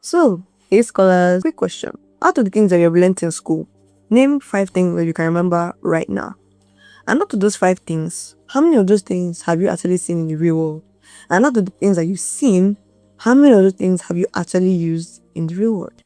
So, hey scholars, quick question. Out of the things that you've learned in school, name 5 things that you can remember right now. And out of those 5 things, how many of those things have you actually seen in the real world? And out of the things that you've seen, how many of those things have you actually used in the real world?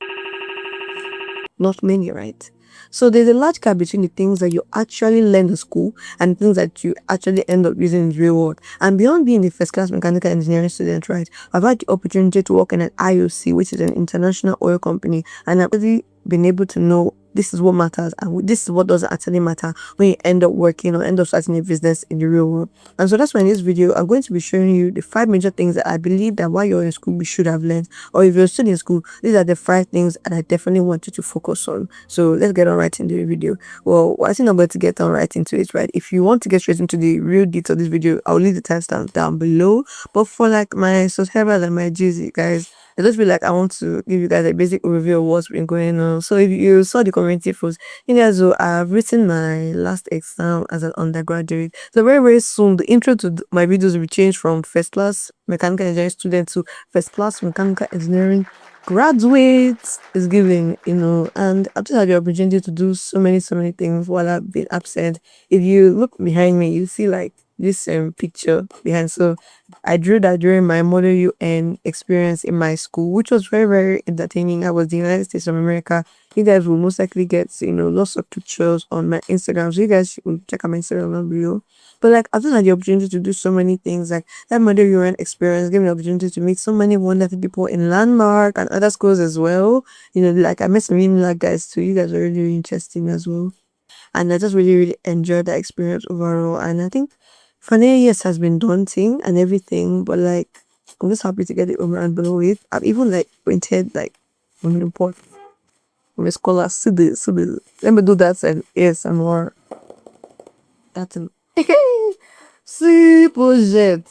Not many, right? So there's a large gap between the things that you actually learn in school and the things that you actually end up using in the real world. And beyond being a first class mechanical engineering student, right, I've had the opportunity to work in an IOC, which is an international oil company, and I've really been able to know this is what matters and this is what doesn't actually matter when you end up working or end up starting a business in the real world. And so that's why in this video I'm going to be showing you the 5 major things that I believe that while you're in school you should have learned, or if you're still in school, these are the 5 things that I definitely want you to focus on. So let's get on right into the video. Well, I think I'm going to get on right into it, right? If you want to get straight into the real detail of this video, I'll leave the timestamp down below. But for like my subscribers and my G's, guys, I just feel like I want to give you guys a basic overview of what's been going on. So if you saw the community post, you guys know I've written my last exam as an undergraduate. So very soon the intro to my videos will change from first class mechanical engineering student to first class mechanical engineering graduates is giving, and I've just had the opportunity to do so many things while I've been absent. If you look behind me, you see like this picture behind. So I drew that during my Model UN experience in my school, which was very entertaining. I was in the United States of America. You guys will most likely get, lots of pictures on my Instagram. So you guys will check out my Instagram video. But like I've just had the opportunity to do so many things. Like that Model UN experience gave me the opportunity to meet so many wonderful people in Landmark and other schools as well. Like I met some really like guys too. You guys are really interesting as well. And I just really enjoyed that experience overall. And I think final years has been daunting and everything, but like I'm just happy to get it over and done with. I've even like printed like on the report from a scholar, Subbie. Let me do that and yes and more. That's an see project.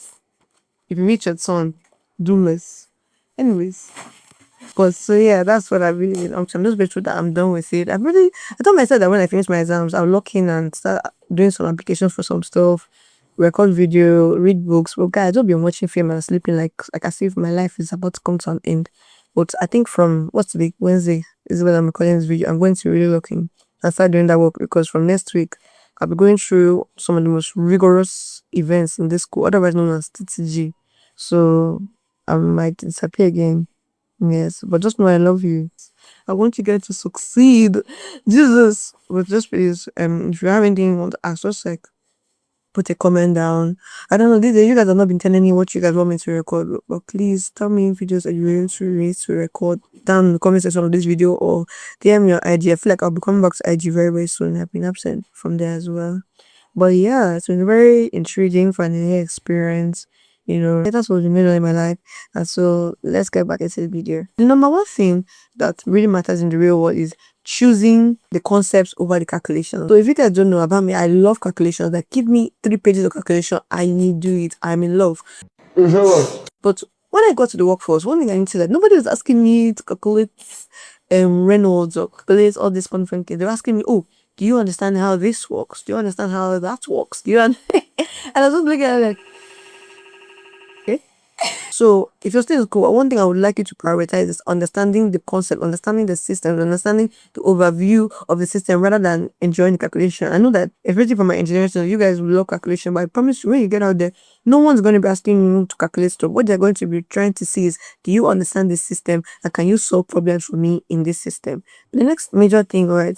If you meet your son, do less. Anyways. But so yeah, that's what I really I'm just grateful that I'm done with it. I told myself that when I finish my exams, I'll lock in and start doing some applications for some stuff, record video, read books. But guys, don't be watching film and sleeping like as if my life is about to come to an end. But I think from what's the week, Wednesday is when I'm recording this video. I'm going to really look in and start doing that work because from next week I'll be going through some of the most rigorous events in this school, otherwise known as TTG. So I might disappear again. Yes, but just know I love you. I want you guys to succeed. Jesus. But just please, if you have anything you want to ask, just like put a comment down. I don't know, these days you guys have not been telling me what you guys want me to record, but please tell me videos that you really to record down in the comment section of this video or DM your IG. I feel like I'll be coming back to IG very soon. I've been absent from there as well. But yeah, it's been a very intriguing, funny experience. That's what's been going on in my life. And so let's get back into the video. The number one thing that really matters in the real world is choosing the concepts over the calculations. So if you guys don't know about me, I love calculations. Like give me 3 pages of calculation, I need to do it. I'm in love. But when I got to the workforce, one thing I need to say that nobody was asking me to calculate Reynolds or calculate all these different things. They were asking me, oh, do you understand how this works? Do you understand how that works? Do you and I was just looking at it like, okay. So if you're still in school, one thing I would like you to prioritize is understanding the concept, understanding the system, understanding the overview of the system rather than enjoying the calculation. I know that especially for my engineering students, you guys will love calculation, but I promise you when you get out there, no one's going to be asking you to calculate stuff. What they're going to be trying to see is, do you understand this system and can you solve problems for me in this system? The next major thing, right,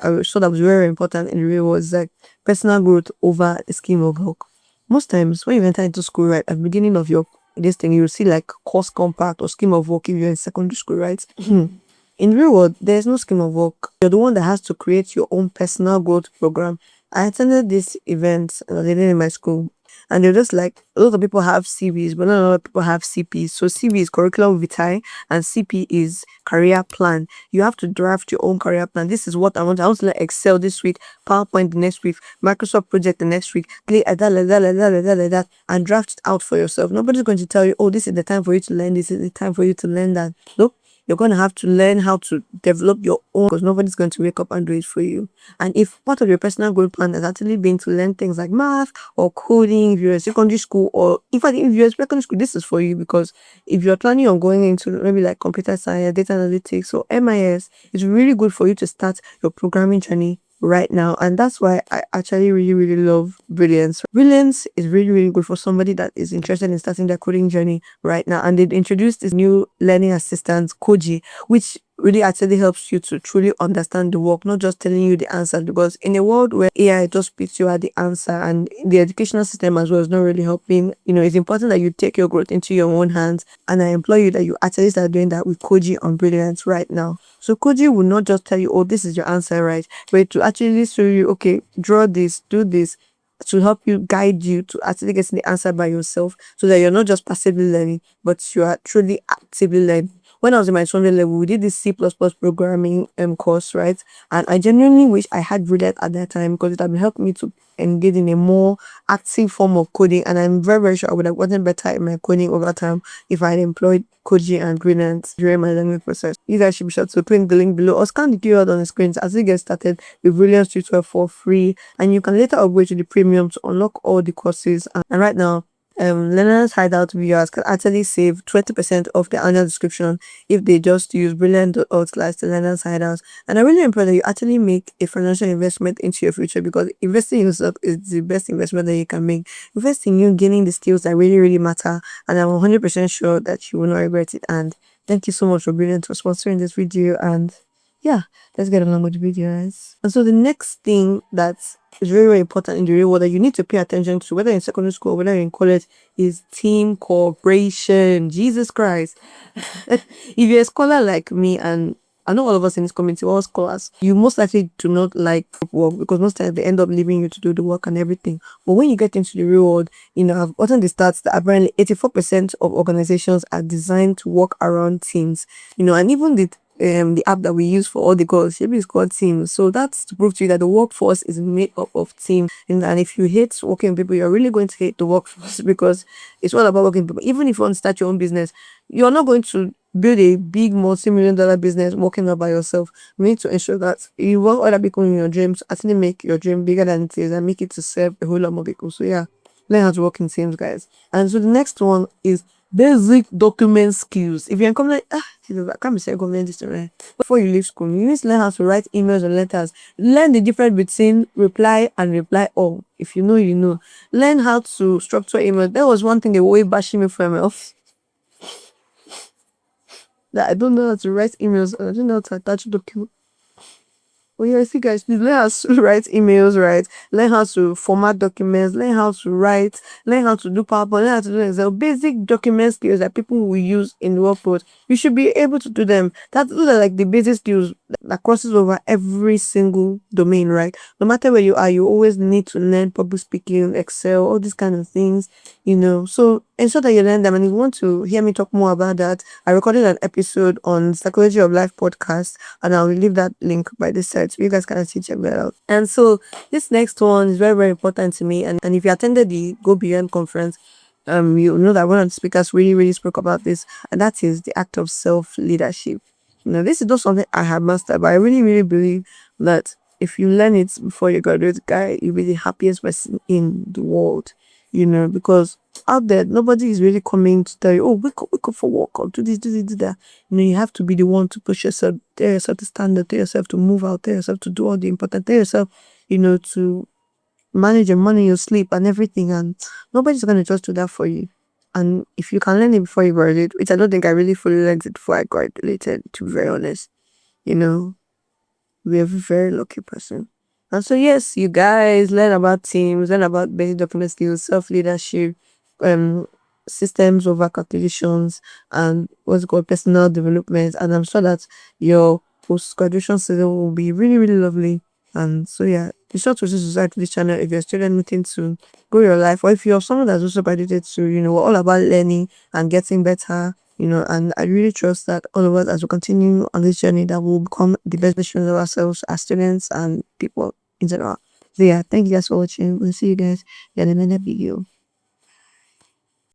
I saw that was very important in the real world is like personal growth over the scheme of work. Most times when you enter into school, right, at the beginning of your this thing, you'll see like course compact or scheme of work if you're in secondary school, right? In the real world, there's no scheme of work. You're the one that has to create your own personal growth program. I attended this event they did in my school, and they're just like a lot of people have CVs, but not a lot of people have CPs. So CV is curriculum vitae and CP is career plan. You have to draft your own career plan. This is what I want. I want to learn Excel this week, PowerPoint the next week, Microsoft project the next week, like that, and draft it out for yourself. Nobody's going to tell you, oh, this is the time for you to learn this, is the time for you to learn that. Nope. you're going to have to learn how to develop your own, because nobody's going to wake up and do it for you. And if part of your personal growth plan has actually been to learn things like math or coding, if you're in secondary school, or in fact, if you're in secondary school, this is for you, because if you're planning on going into maybe like computer science, data analytics, or MIS, it's really good for you to start your programming journey right now. And that's why I actually really love Brilliance. Brilliance is really good for somebody that is interested in starting their coding journey right now. And they've introduced this new learning assistant, Koji, which really actually helps you to truly understand the work, not just telling you the answer. Because in a world where AI just spits you out the answer, and the educational system as well is not really helping, it's important that you take your growth into your own hands. And I implore you that you actually start doing that with Koji on Brilliance right now. So Koji will not just tell you, oh, this is your answer, right? But to actually show you, okay, draw this, do this, to help you, guide you to actually getting the answer by yourself, so that you're not just passively learning, but you are truly actively learning. When I was in my 200 level, we did this C++ programming course, right? And I genuinely wish I had Brilliant at that time, because it had helped me to engage in a more active form of coding. And I'm very sure I would have gotten better in my coding over time if I had employed Koji and Brilliant during my learning process. You guys should be sure to click the link below or scan the QR on the screen as you get started with Brilliant Tutor for free. And you can later upgrade to the premium to unlock all the courses. And right now, learners Hideout viewers can actually save 20% off the annual subscription if they just use brilliant.org/the learners Hideout. And I really implore that you actually make a financial investment into your future, because investing in yourself is the best investment that you can make. Invest in you gaining the skills that really matter, and I'm 100% sure that you will not regret it. And thank you so much for Brilliant for sponsoring this video. And yeah, let's get along with the video, guys. And so the next thing that is very important in the real world that you need to pay attention to, whether in secondary school or whether in college, is team cooperation. Jesus Christ. If you're a scholar like me, and I know all of us in this community, we're all scholars, you most likely do not like work, because most times they end up leaving you to do the work and everything. But when you get into the real world, I've gotten the stats that apparently 84% of organizations are designed to work around teams, and even the app that we use for all the calls, Subbie, is called Teams. So that's to prove to you that the workforce is made up of teams. And if you hate working with people, you're really going to hate the workforce, because it's all about working with people. Even if you want to start your own business, you're not going to build a big multi-million-dollar business working all by yourself. You need to ensure that you work with other people in your dreams, actually make your dream bigger than it is, and make it to serve a whole lot more people. So yeah, learn how to work in teams, guys. And so the next one is basic document skills. If you're in government, I can't be saying government this right. Before you leave school, you need to learn how to write emails or letters. Learn the difference between reply and reply all. If you know, you know. Learn how to structure emails. That was one thing they were always bashing me for my office. That I don't know how to write emails. I don't know how to attach documents. Oh yeah, see guys, please learn how to write emails, right? Learn how to format documents, learn how to write, learn how to do PowerPoint, learn how to do Excel. Basic document skills that people will use in the workforce. You should be able to do them. Those are like the basic skills that crosses over every single domain, right? No matter where you are, you always need to learn public speaking, Excel, all these kind of things, So ensure that you learn them. And if you want to hear me talk more about that, I recorded an episode on Psychology of Life podcast, and I'll leave that link by the side so you guys can actually check that out. And so this next one is very important to me. And if you attended the Go Beyond conference, you know that one of the speakers really spoke about this, and that is the act of self-leadership. This is not something I have mastered, but I really believe that if you learn it before you graduate, guy, you'll be the happiest person in the world, because out there, nobody is really coming to tell you, oh, wake up for work, or do this, do that. You have to be the one to push yourself, tell yourself to stand up, tell yourself to move out, tell yourself to do all the important, tell yourself, to manage your money, your sleep, and everything. And nobody's going to just do that for you. And if you can learn it before you graduate, which I don't think I really fully learned it before I graduated, to be very honest, we're a very lucky person. And so yes, you guys learn about teams, learn about basic document skills, self-leadership, systems over calculations, and what's called personal development. And I'm sure that your post-graduation season will be really lovely. And so yeah, be sure to subscribe to this channel if you're a student looking to grow your life, or if you're someone that's also graduated to, we're all about learning and getting better, and I really trust that all of us, as we continue on this journey, that will become the best versions of ourselves as students and people in general. So yeah, thank you guys for watching. We'll see you guys in another video.